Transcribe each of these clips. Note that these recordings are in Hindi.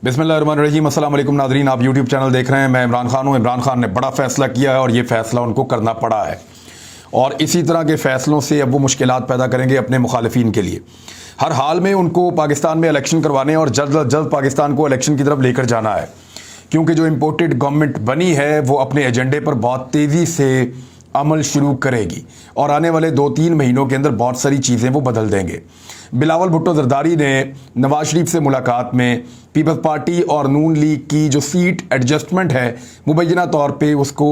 बिस्मिल्लाहिर्रहमानिर्रहीम, अस्सलाम वालेकुम नाज़रीन। आप यूट्यूब चैनल देख रहे हैं। मैं इमरान खान हूँ। इमरान खान ने बड़ा फ़ैसला किया है और ये फ़ैसला उनको करना पड़ा है और इसी तरह के फ़ैसलों से अब वो मुश्किलात पैदा करेंगे अपने मुखालिफिन के लिए। हर हाल में उनको पाकिस्तान में इलेक्शन करवाने और जल्द अज जल्द पाकिस्तान को इलेक्शन की तरफ लेकर जाना है, क्योंकि जो इम्पोर्टेड गवर्नमेंट बनी है वो अपने एजेंडे पर बहुत तेज़ी से अमल शुरू करेगी और आने वाले 2-3 महीनों के अंदर बहुत सारी चीज़ें वो बदल देंगे। बिलावल भुट्टो जरदारी ने नवाज शरीफ से मुलाकात में पीपल्स पार्टी और नून लीग की जो सीट एडजस्टमेंट है मुबैना तौर पे उसको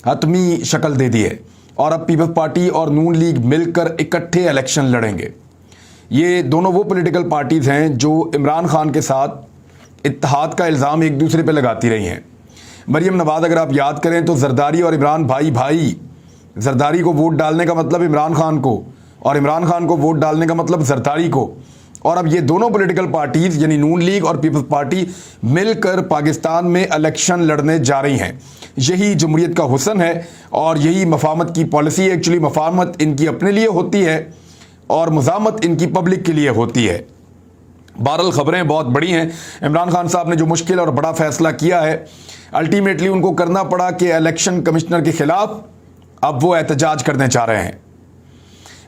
हतमी शक्ल दे दी है और अब पीपल्स पार्टी और नून लीग मिलकर इकट्ठे इलेक्शन लड़ेंगे। ये दोनों वो पॉलिटिकल पार्टीज़ हैं जो इमरान खान के साथ इत्तेहाद का इल्ज़ाम एक दूसरे पे लगाती रही हैं। मरीम नवाज अगर आप याद करें तो जरदारी और इमरान भाई, जरदारी को वोट डालने का मतलब इमरान खान को और इमरान खान को वोट डालने का मतलब जरदारी को। और अब ये दोनों पॉलिटिकल पार्टीज़ यानी नून लीग और पीपल्स पार्टी मिलकर पाकिस्तान में इलेक्शन लड़ने जा रही हैं। यही जमहूरियत का हुस्न है और यही मफामत की पॉलिसी। एक्चुअली मफामत इनकी अपने लिए होती है और मज़ामत इनकी पब्लिक के लिए होती है। बहरहाल खबरें बहुत बड़ी हैं। इमरान खान साहब ने जो मुश्किल और बड़ा फैसला किया है, अल्टीमेटली उनको करना पड़ा कि इलेक्शन कमिश्नर के खिलाफ अब वो एहतजाज करने चाह रहे हैं।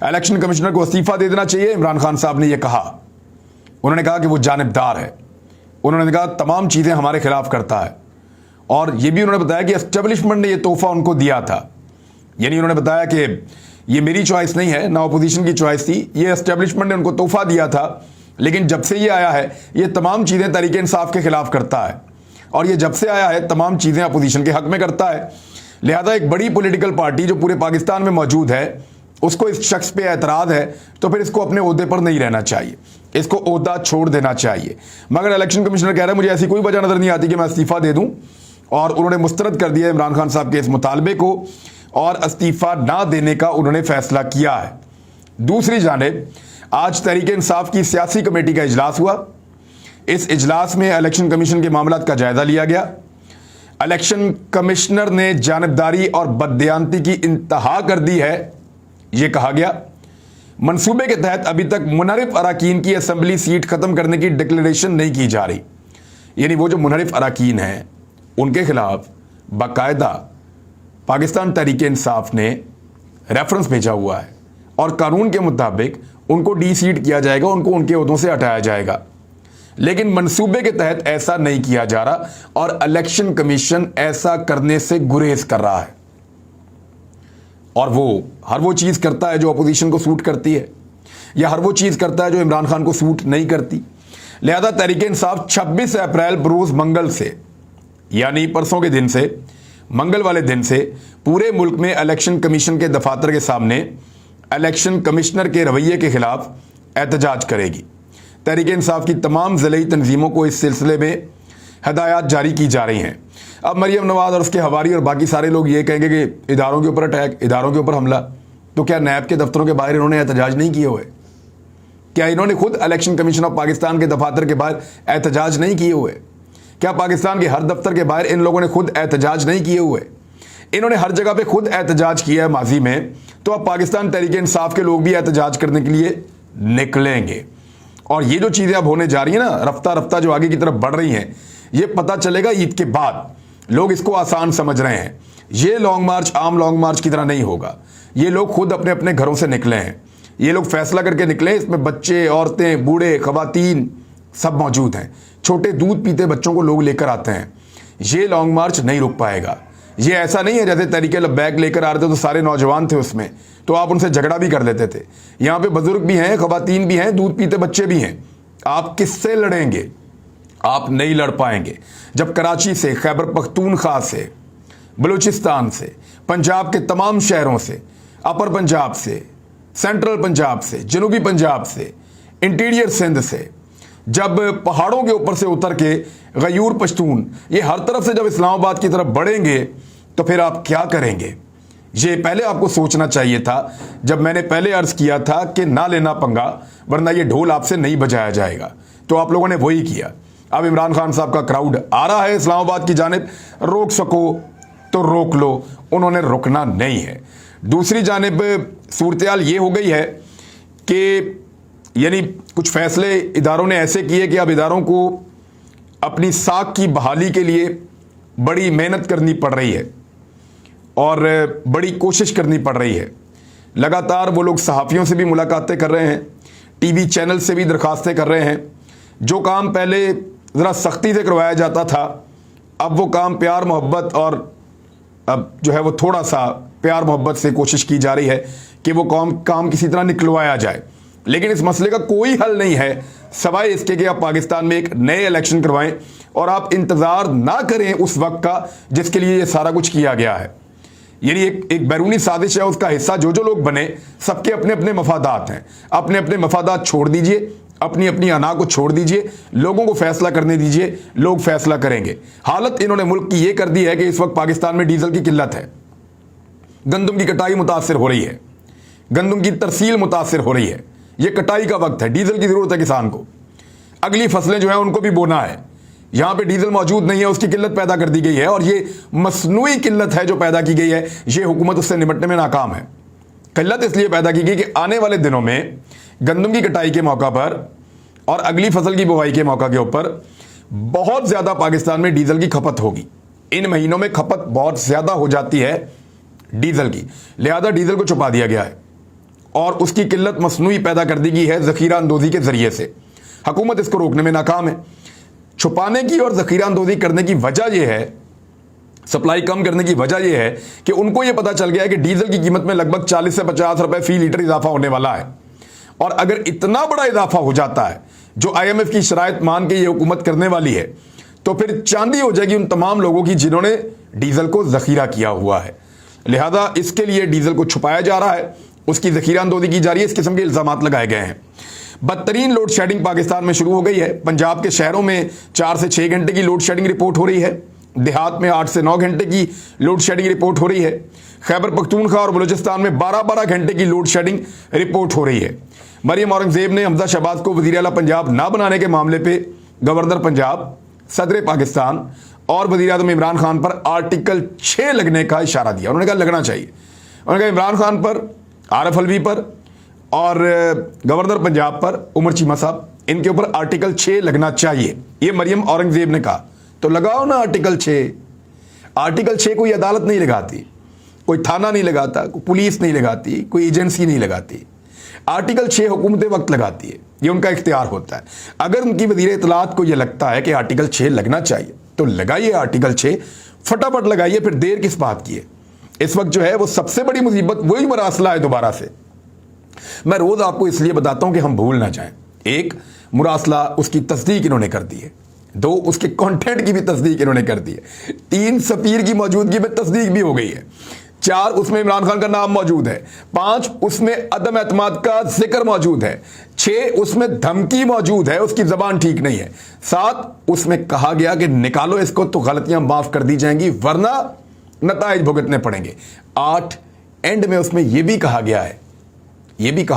इलेक्शन कमिश्नर को इस्तीफा दे देना चाहिए, इमरान खान साहब ने यह कहा। उन्होंने कहा कि वो जानिबदार है। उन्होंने कहा तमाम चीज़ें हमारे खिलाफ करता है और ये भी उन्होंने बताया कि एस्टेब्लिशमेंट ने यह तोहफा उनको दिया था। यानी उन्होंने बताया कि ये मेरी चॉइस नहीं है, ना अपोजिशन की चॉइस थी, ये एस्टेब्लिशमेंट ने उनको तोहफा दिया था। लेकिन जब से ये आया है ये तमाम चीज़ें तहरीक इंसाफ के खिलाफ करता है और ये जब से आया है तमाम चीज़ें अपोजिशन के हक में करता है। लिहाजा एक बड़ी पॉलिटिकल पार्टी जो पूरे पाकिस्तान में मौजूद है उसको इस शख्स पे एतराज़ है तो फिर इसको अपने ओहदे पर नहीं रहना चाहिए, इसको ओहदा छोड़ देना चाहिए। मगर इलेक्शन कमिश्नर कह रहा है मुझे ऐसी कोई वजह नज़र नहीं आती कि मैं इस्तीफ़ा दे दूं और उन्होंने मुस्तरद कर दिया इमरान खान साहब के इस मुतालबे को और इस्तीफ़ा ना देने का उन्होंने फैसला किया है। दूसरी जानिब आज तहरीक इंसाफ की सियासी कमेटी का इजलास हुआ। इस इजलास में इलेक्शन कमीशन के मामलात का जायजा लिया गया। इलेक्शन कमिश्नर ने जानिबदारी और बददियानती की इंतहा कर दी है, यह कहा गया। मंसूबे के तहत अभी तक मुनहरिफ अराकीन की असम्बली सीट खत्म करने की डिक्लेरेशन नहीं की जा रही। यानी वो जो मुनहरिफ अराकीन हैं उनके खिलाफ बाकायदा पाकिस्तान तहरीक इंसाफ ने रेफरेंस भेजा हुआ है और कानून के मुताबिक उनको डी सीट किया जाएगा, उनको उनके ओहदों से हटाया जाएगा। लेकिन मंसूबे के तहत ऐसा नहीं किया जा रहा और इलेक्शन कमीशन ऐसा करने से गुरेज कर रहा है और वो हर वो चीज़ करता है जो अपोजिशन को सूट करती है या हर वो चीज़ करता है जो इमरान खान को सूट नहीं करती। लिहाजा तहरीक इंसाफ 26 अप्रैल बरोज़ मंगल से यानी परसों के दिन से, मंगल वाले दिन से पूरे मुल्क में इलेक्शन कमीशन के दफातर के सामने इलेक्शन कमिश्नर के रवैये के खिलाफ एहतजाज करेगी। तहरीक इंसाफ की तमाम ज़िले तंजीमों को इस सिलसिले में हदायत जारी की जा रही हैं। अब मरीम नवाज और उसके हवारी और बाकी सारे लोग ये कहेंगे कि इदारों के ऊपर अटैक, इदारों के ऊपर हमला, तो क्या नैब के दफ्तरों के बाहर इन्होंने एहतजाज नहीं किए हुए? क्या इन्होंने खुद इलेक्शन कमीशन ऑफ पाकिस्तान के दफातर के बाहर एहतजाज नहीं किए हुए? क्या पाकिस्तान के हर दफ्तर के बाहर इन लोगों ने खुद एहतजाज नहीं किए हुए? इन्होंने हर जगह पे खुद एहतजाज किया है माजी में, तो अब पाकिस्तान तहरीक इंसाफ के लोग भी एहतजाज करने के लिए निकलेंगे। और ये जो चीज़ें अब होने जा रही हैं ना, रफ्ता रफ्ता जो आगे की तरफ बढ़ रही हैं, ये पता चलेगा ईद के बाद। लोग इसको आसान समझ रहे हैं। ये लॉन्ग मार्च आम लॉन्ग मार्च की तरह नहीं होगा। ये लोग खुद अपने अपने घरों से निकले हैं, ये लोग फैसला करके निकले। इसमें बच्चे, औरतें, बूढ़े, खवातीन सब मौजूद हैं। छोटे दूध पीते बच्चों को लोग लेकर आते हैं। ये लॉन्ग मार्च नहीं रुक पाएगा। ये ऐसा नहीं है जैसे तरीके बैग लेकर आ रहे थे तो सारे नौजवान थे उसमें, तो आप उनसे झगड़ा भी कर लेते थे। यहाँ पे बुजुर्ग भी हैं, खवातीन भी हैं, दूध पीते बच्चे भी हैं। आप किससे लड़ेंगे? आप नहीं लड़ पाएंगे जब कराची से, खैबर पख्तूनख्वा से, बलूचिस्तान से, पंजाब के तमाम शहरों से, अपर पंजाब से, सेंट्रल पंजाब से, जनूबी पंजाब से, इंटीरियर सिंध से, जब पहाड़ों के ऊपर से उतर के गयूर पश्तून ये हर तरफ से जब इस्लामाबाद की तरफ बढ़ेंगे तो फिर आप क्या करेंगे? ये पहले आपको सोचना चाहिए था। जब मैंने पहले अर्ज किया था कि ना लेना पंगा वरना ये ढोल आपसे नहीं बजाया जाएगा, तो आप लोगों ने वही किया। अब इमरान खान साहब का क्राउड आ रहा है इस्लामाबाद की जानिब, रोक सको तो रोक लो, उन्होंने रुकना नहीं है। दूसरी जानिब सूरत ये हो गई है कि यानी कुछ फैसले इदारों ने ऐसे किए कि अब इदारों को अपनी साख की बहाली के लिए बड़ी मेहनत करनी पड़ रही है और बड़ी कोशिश करनी पड़ रही है। लगातार वो लोग सहाफ़ियों से भी मुलाकातें कर रहे हैं, टीवी चैनल से भी दरखास्तें कर रहे हैं। जो काम पहले ज़रा सख्ती से करवाया जाता था, अब वो काम प्यार मोहब्बत और अब जो है वो थोड़ा सा प्यार मोहब्बत से कोशिश की जा रही है कि वो काम किसी तरह निकलवाया जाए। लेकिन इस मसले का कोई हल नहीं है सवाए इसके कि आप पाकिस्तान में एक नए इलेक्शन करवाएं और आप इंतज़ार ना करें उस वक्त का जिसके लिए ये सारा कुछ किया गया है। यानी एक बैरूनी साजिश है, उसका हिस्सा जो जो लोग बने सबके अपने अपने मफादात हैं। अपने अपने मफादात छोड़ दीजिए, अपनी अपनी अना को छोड़ दीजिए, लोगों को फैसला करने दीजिए, लोग फैसला करेंगे। हालत इन्होंने मुल्क की ये कर दी है कि इस वक्त पाकिस्तान में डीजल की किल्लत है, गंदम की कटाई मुतासर हो रही है, गंदम की तरसील मुतासर हो रही है। ये कटाई का वक्त है, डीजल की ज़रूरत है किसान को। अगली फसलें जो हैं उनको भी बोना है, यहाँ पे डीजल मौजूद नहीं है, उसकी किल्लत पैदा कर दी गई है और ये मसनूई किल्लत है जो पैदा की गई है। ये हुकूमत उससे निपटने में नाकाम है। किल्लत इसलिए पैदा की गई कि आने वाले दिनों में गंदम की कटाई के मौका पर और अगली फसल की बुवाई के मौका के ऊपर बहुत ज़्यादा पाकिस्तान में डीजल की खपत होगी। इन महीनों में खपत बहुत ज़्यादा हो जाती है डीजल की, लिहाजा डीजल को छुपा दिया गया है और उसकी किल्लत मसनूई पैदा कर दी गई है ज़ख़ीरा अंदोज़ी के ज़रिए से। हुकूमत इसको रोकने में नाकाम है। छुपाने की और ज़ख़ीरा अंदोज़ी करने की वजह यह है, सप्लाई कम करने की वजह यह है कि उनको यह पता चल गया है कि डीजल की कीमत में लगभग 40 से 50 रुपए फी लीटर इजाफा होने वाला है। और अगर इतना बड़ा इजाफा हो जाता है जो IMF की शराइत मान के ये हुकूमत करने वाली है, तो फिर चांदी हो जाएगी उन तमाम लोगों की जिन्होंने डीजल को ज़ख़ीरा किया हुआ है। लिहाजा इसके लिए डीजल को छुपाया जा रहा है, उसकी ज़ख़ीरा अंदोज़ी की जा रही है, इस किस्म के इल्ज़ामात लगाए गए हैं। बदतरीन लोड शेडिंग पाकिस्तान में शुरू हो गई है। पंजाब के शहरों में 4 से 6 घंटे की लोड शेडिंग रिपोर्ट हो रही है, देहात में 8 से 9 घंटे की लोड शेडिंग रिपोर्ट हो रही है। खैबर पख्तूनख्वा और बलूचिस्तान में 12-12 घंटे की लोड शेडिंग रिपोर्ट हो रही है। मरियम औरंगज़ेब ने हमजा शहबाज को वज़ीर आला पंजाब ना बनाने के मामले पे गवर्नर पंजाब, सदर पाकिस्तान और वज़ीर आज़म इमरान खान पर आर्टिकल 6 लगने का इशारा दिया। उन्होंने कहा लगना चाहिए। उन्होंने कहा इमरान खान पर, आरिफ अलवी पर और गवर्नर पंजाब पर उमर चीमा साहब, इनके ऊपर आर्टिकल 6 लगना चाहिए। ये मरियम औरंगज़ेब ने कहा। तो लगाओ ना आर्टिकल 6। आर्टिकल 6 कोई अदालत नहीं लगाती, कोई थाना नहीं लगाता, कोई पुलिस नहीं लगाती, कोई एजेंसी नहीं लगाती। आर्टिकल 6 हुकूमत वक्त लगाती है, ये उनका इख्तियार होता है। अगर उनकी वज़ीर इत्तलात को यह लगता है कि आर्टिकल 6 लगना चाहिए तो लगाइए आर्टिकल 6, फटाफट लगाइए, फिर देर किस बात की है। इस वक्त जो है वो सबसे बड़ी मुसीबत वही मुरासला है। दोबारा से मैं रोज़ आपको इसलिए बताता हूं कि हम भूल ना जाएं। एक, मुरासला उसकी तस्दीक इन्होंने कर दी है। 2, उसके कंटेंट की भी तस्दीक इन्होंने कर दी है। 3, सफीर की मौजूदगी में तस्दीक भी हो गई है। 4, उसमें इमरान खान का नाम मौजूद है। 5, उसमें अदम एतमाद का जिक्र मौजूद है। 6, उसमें धमकी मौजूद है, उसकी जबान ठीक नहीं है। 7, उसमें कहा गया कि निकालो इसको तो गलतियां माफ कर दी जाएंगी वरना नताइज भुगतने पड़ेंगे। 8, एंड में उसमें यह भी कहा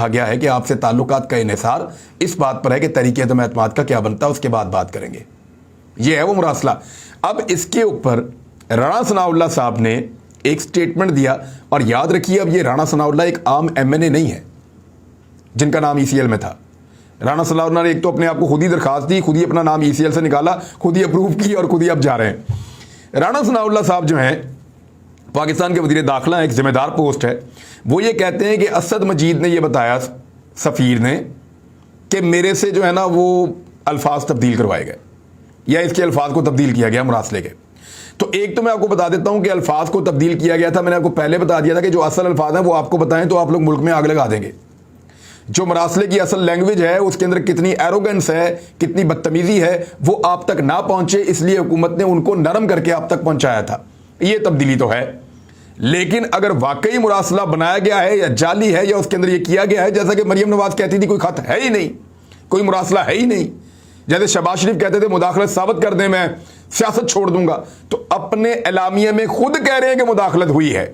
गया है कि आपसे ताल्लुकात का इन्हिसार इस बात पर है कि तरीके अदम एतमाद का क्या बनता है, उसके बाद बात करेंगे। यह है वो मुरासला। अब इसके ऊपर राणा सनाउल्लाह साहब ने एक स्टेटमेंट दिया और याद रखिए अब ये राणा सनाउल्लाह एक आम MNA नहीं है जिनका नाम ECL में था। राणा सनाउल्लाह ने एक तो अपने आप को खुद ही दरखास्त दी, खुद ही अपना नाम ECL से निकाला, खुद ही अप्रूव की और खुद ही अब जा रहे हैं। राणा सनाउल्लाह साहब जो हैं पाकिस्तान के वज़ीर दाखिला, एक जिम्मेदार पोस्ट है। वो ये कहते हैं कि असद मजीद ने यह बताया सफ़ीर ने कि मेरे से जो है ना वो अल्फाज तब्दील करवाए गए या इसके अल्फाज को तब्दील किया गया मुरासले के। तो एक तो मैं आपको बता देता हूं कि अल्फाज को तब्दील किया गया था। मैंने आपको पहले बता दिया था कि जो असल अल्फाज हैं वो आपको बताएं तो आप लोग मुल्क में आग लगा देंगे। जो मुरासले की असल लैंग्वेज है उसके अंदर कितनी एरोगेंस है, कितनी बदतमीजी है, वो आप तक ना पहुंचे, इसलिए हुकूमत ने उनको नरम करके आप तक पहुंचाया था। ये तब्दीली तो है, लेकिन अगर वाकई मुरासला बनाया गया है या जाली है या उसके अंदर ये किया गया है, जैसा कि मरियम नवाज कहती थी कोई खत है ही नहीं, कोई मुरासला है ही नहीं, जैसे शहबाज शरीफ कहते थे मुदाखलत साबित कर दें मैं सियासत छोड़ दूंगा, तो अपने एलामिया में खुद कह रहे हैं कि मुदाखलत हुई है,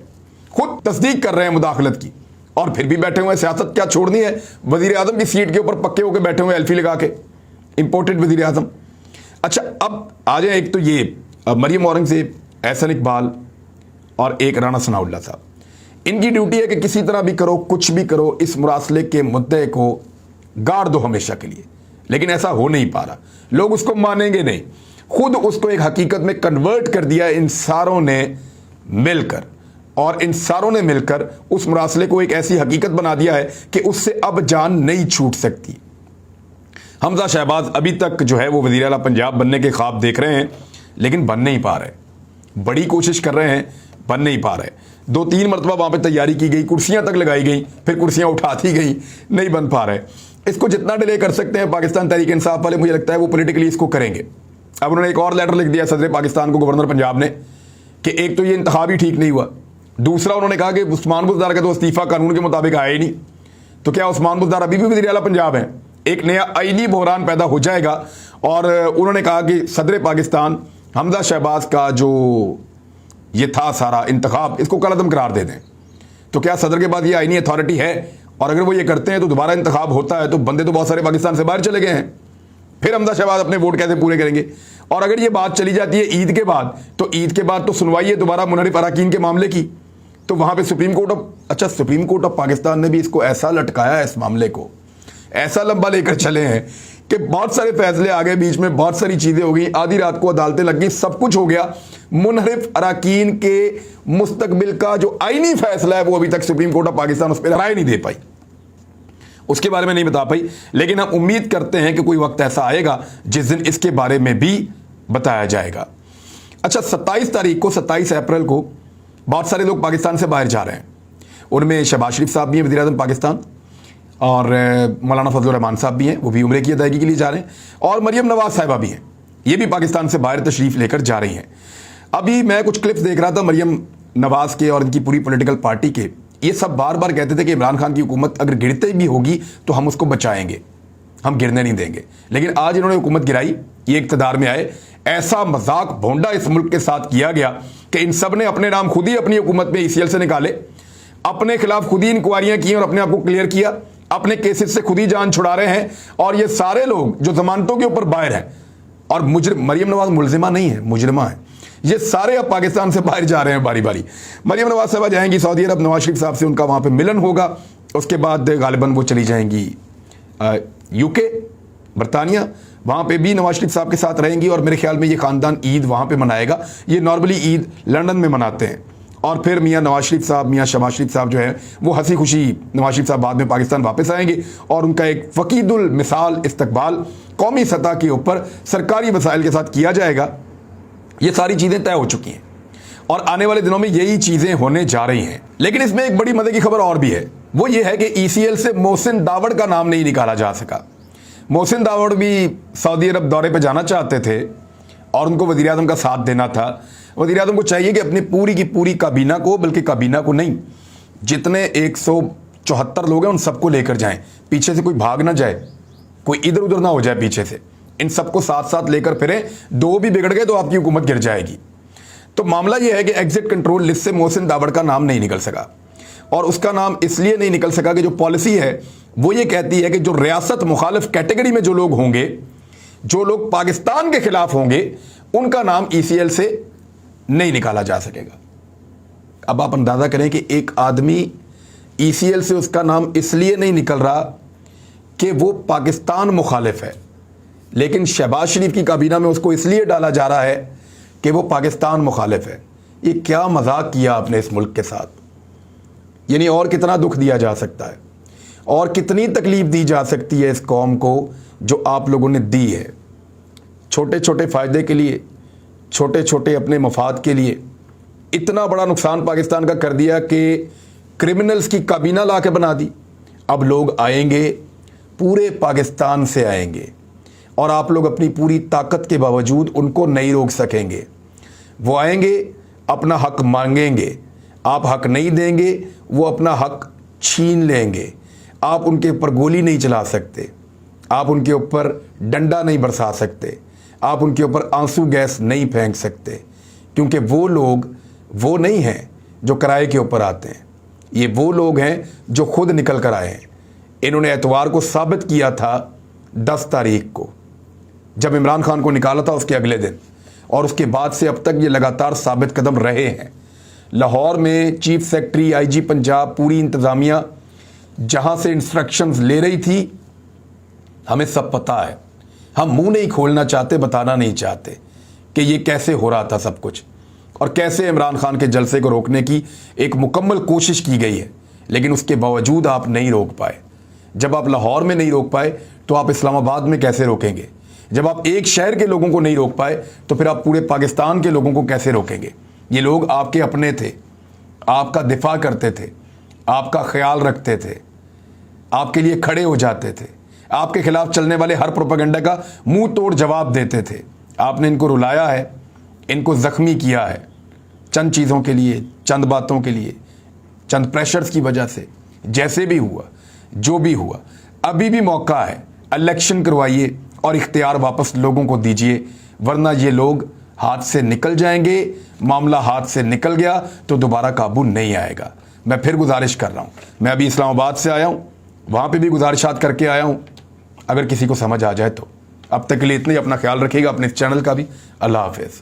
खुद तस्दीक कर रहे हैं मुदाखलत की, और फिर भी बैठे हुए हैं। सियासत क्या छोड़नी है, वजीर आजम की सीट के ऊपर पक्के होकर बैठे हुए एल्फी लगा के, इंपोर्टेड वजीर आजम। अच्छा, अब आ जाए, एक तो ये मरियम औरंगज़ेब, एहसन इकबाल और एक राणा सनाउल्लाह साहब, इनकी ड्यूटी है कि किसी तरह भी करो, कुछ भी करो, इस मुरासले के मुद्दे को गाड़ दो हमेशा के लिए। लेकिन ऐसा हो नहीं पा रहा, लोग उसको मानेंगे नहीं। खुद उसको एक हकीकत में कन्वर्ट कर दिया इन सारों ने मिलकर, और इन सारों ने मिलकर उस मुरासले को एक ऐसी हकीकत बना दिया है कि उससे अब जान नहीं छूट सकती। हमजा शहबाज अभी तक जो है वो वज़ीर आला पंजाब बनने के ख्वाब देख रहे हैं, लेकिन बन नहीं पा रहे। बड़ी कोशिश कर रहे हैं, बन नहीं पा रहे। 2-3 मरतबा वहाँ पे तैयारी की गई, कुर्सियाँ तक लगाई गई, फिर कुर्सियाँ उठा दी गई, नहीं बन पा रहे। इसको जितना डिले कर सकते हैं पाकिस्तान तहरीक इंसाफ वाले, मुझे लगता है वो पॉलिटिकली इसको करेंगे। अब उन्होंने एक और लेटर लिख दिया सदर पाकिस्तान को, गवर्नर पंजाब ने, कि एक तो ये इंतखाब ही ठीक नहीं हुआ, दूसरा उन्होंने कहा कि उस्मान बुज़दार का तो इस्तीफ़ा कानून के मुताबिक आया ही नहीं, तो क्या उस्मान बुज़दार अभी भी वज़ीर आला पंजाब हैं? एक नया आईनी बहरान पैदा हो जाएगा। और उन्होंने कहा कि सदर पाकिस्तान हमजा शहबाज का जो ये था सारा इंतखाब, इसको कलअदम करार दे दें। तो क्या सदर के पास ये आईनी अथॉरिटी है? और अगर वो ये करते हैं तो दोबारा इंतखाब होता है तो बंदे तो बहुत सारे पाकिस्तान से बाहर चले गए हैं, फिर हमजा शहबाज अपने वोट कैसे पूरे करेंगे? और अगर ये बात चली जाती है ईद के बाद, तो ईद के बाद तो सुनवाई है दोबारा मुनहरिफ अराकीन के मामले की, तो वहां पे सुप्रीम कोर्ट ऑफ पाकिस्तान ने भी इसको ऐसा लटकाया, इस मामले को ऐसा लंबा लेकर चले हैं कि बहुत सारे फैसले आ गए, बीच में बहुत सारी चीजें हो गई, आधी रात को अदालतें लग गई, सब कुछ हो गया। मुनहरिफ अराकीन के मुस्तकबिल का जो आईनी फैसला है वो अभी तक सुप्रीम कोर्ट ऑफ पाकिस्तान उस पर राय नहीं दे पाई, उसके बारे में नहीं बता पाई। लेकिन हम उम्मीद करते हैं कि कोई वक्त ऐसा आएगा जिस दिन इसके बारे में भी बताया जाएगा। अच्छा, 27 तारीख को, 27 अप्रैल को बहुत सारे लोग पाकिस्तान से बाहर जा रहे हैं। उनमें शहबाज शरीफ साहब भी हैं, वज़ीर आज़म पाकिस्तान, और मौलाना फजलुर रहमान साहब भी हैं, वो भी उम्रे की अदायगी के लिए जा रहे हैं, और मरियम नवाज साहिबा भी हैं, ये भी पाकिस्तान से बाहर तशरीफ़ लेकर जा रही हैं। अभी मैं कुछ क्लिप्स देख रहा था मरियम नवाज के और इनकी पूरी पॉलिटिकल पार्टी के, ये सब बार बार कहते थे कि इमरान खान की हुकूमत अगर गिरते भी होगी तो हम उसको बचाएंगे, हम गिरने नहीं देंगे। लेकिन आज इन्होंने हुकूमत गिराई, ये इक़्तिदार में आए, ऐसा मजाक भोंडा इस मुल्क के साथ किया गया कि इन सब ने अपने नाम खुद ही अपनी हुकूमत में ECL से निकाले, अपने खिलाफ खुद ही इंक्वायरियां की और अपने आप को क्लियर किया, अपने केसेस से खुद ही जान छुड़ा रहे हैं। और ये सारे लोग जो जमानतों के ऊपर बाहर हैं, और मरियम नवाज मुलजिमा नहीं है, मुजरिमा है, ये सारे अब पाकिस्तान से बाहर जा रहे हैं बारी बारी। मरियम नवाज साहब जाएंगी सऊदी अरब, नवाज शरीफ साहब से उनका वहाँ पे मिलन होगा, उसके बाद गालिबन वो चली जाएंगी UK, बरतानिया, वहाँ पे भी नवाज शरीफ साहब के साथ रहेंगी, और मेरे ख्याल में ये ख़ानदान ईद वहाँ पे मनाएगा। ये नॉर्मली ईद लंदन में मनाते हैं, और फिर मियाँ नवाज शरीफ साहब, मियाँ शहबाज शरीफ साहब जो है वो हंसी खुशी, नवाज शरीफ साहब बाद में पाकिस्तान वापस आएंगे, और उनका एक फ़कीदुल मिसाल इस्तकबाल कौमी सतह के ऊपर सरकारी वसाइल के साथ किया जाएगा। ये सारी चीज़ें तय हो चुकी हैं, और आने वाले दिनों में यही चीज़ें होने जा रही हैं। लेकिन इसमें एक बड़ी मज़े की खबर और भी है, वो ये है कि ECL से मोहसिन दावड़ का नाम नहीं निकाला जा सका। मोहसिन दावड़ भी सऊदी अरब दौरे पर जाना चाहते थे, और उनको वज़ीर आज़म का साथ देना था। वज़ीर आज़म को चाहिए कि अपनी पूरी की पूरी काबीना को, बल्कि काबीना को नहीं, जितने 174 लोग हैं उन सबको लेकर जाएं, पीछे से कोई भाग ना जाए, कोई इधर उधर ना हो जाए पीछे से, इन सबको साथ साथ लेकर फिरें। 2 भी बिगड़ गए तो आपकी हुकूमत गिर जाएगी। तो मामला यह है कि एग्जिट कंट्रोल लिस्ट से मोहसिन दावड़ का नाम नहीं निकल सका, और उसका नाम इसलिए नहीं निकल सका कि जो पॉलिसी है वो ये कहती है कि जो रियासत मुखालिफ कैटेगरी में जो लोग होंगे, जो लोग पाकिस्तान के खिलाफ होंगे, उनका नाम ECL से नहीं निकाला जा सकेगा। अब आप अंदाजा करें कि एक आदमी ECL से उसका नाम इसलिए नहीं निकल रहा कि वो पाकिस्तान मुखालिफ है, लेकिन शहबाज शरीफ की काबीना में उसको इसलिए डाला जा रहा है कि वो पाकिस्तान मुखालिफ है। ये क्या मजाक किया आपने इस मुल्क के साथ? यानी और कितना दुख दिया जा सकता है, और कितनी तकलीफ दी जा सकती है इस कौम को जो आप लोगों ने दी है, छोटे छोटे फ़ायदे के लिए, छोटे छोटे अपने मफाद के लिए। इतना बड़ा नुकसान पाकिस्तान का कर दिया कि क्रिमिनल्स की काबीना ला के बना दी। अब लोग आएंगे, पूरे पाकिस्तान से आएंगे, और आप लोग अपनी पूरी ताकत के बावजूद उनको नहीं रोक सकेंगे। वो आएंगे, अपना हक मांगेंगे, आप हक नहीं देंगे, वो अपना हक छीन लेंगे। आप उनके ऊपर गोली नहीं चला सकते, आप उनके ऊपर डंडा नहीं बरसा सकते, आप उनके ऊपर आंसू गैस नहीं फेंक सकते, क्योंकि वो लोग वो नहीं हैं जो किराए के ऊपर आते हैं। ये वो लोग हैं जो खुद निकल कर आए हैं। इन्होंने एतवार को साबित किया था 10 तारीख को, जब इमरान खान को निकाला था उसके अगले दिन, और उसके बाद से अब तक ये लगातार साबित कदम रहे हैं। लाहौर में चीफ सेक्रेटरी, IG पंजाब, पूरी इंतज़ामिया जहाँ से इंस्ट्रक्शंस ले रही थी, हमें सब पता है। हम मुंह नहीं खोलना चाहते, बताना नहीं चाहते, कि ये कैसे हो रहा था सब कुछ और कैसे इमरान खान के जलसे को रोकने की एक मुकम्मल कोशिश की गई है, लेकिन उसके बावजूद आप नहीं रोक पाए। जब आप लाहौर में नहीं रोक पाए तो आप इस्लामाबाद में कैसे रोकेंगे? जब आप एक शहर के लोगों को नहीं रोक पाए तो फिर आप पूरे पाकिस्तान के लोगों को कैसे रोकेंगे? ये लोग आपके अपने थे, आपका दिफा करते थे, आपका ख्याल रखते थे, आपके लिए खड़े हो जाते थे, आपके खिलाफ चलने वाले हर प्रोपेगेंडा का मुंह तोड़ जवाब देते थे। आपने इनको रुलाया है, इनको ज़ख्मी किया है, चंद चीज़ों के लिए, चंद बातों के लिए, चंद प्रेशर्स की वजह से। जैसे भी हुआ, जो भी हुआ, अभी भी मौका है, इलेक्शन करवाइए और इख्तियार वापस लोगों को दीजिए, वरना ये लोग हाथ से निकल जाएंगे। मामला हाथ से निकल गया तो दोबारा काबू नहीं आएगा। मैं फिर गुजारिश कर रहा हूँ, मैं अभी इस्लामाबाद से आया हूँ, वहाँ पे भी गुजारिशात करके आया हूँ, अगर किसी को समझ आ जाए तो। अब तक के लिए इतने ही। अपना ख्याल रखिएगा, अपने इस चैनल का भी। अल्लाह हाफिज़।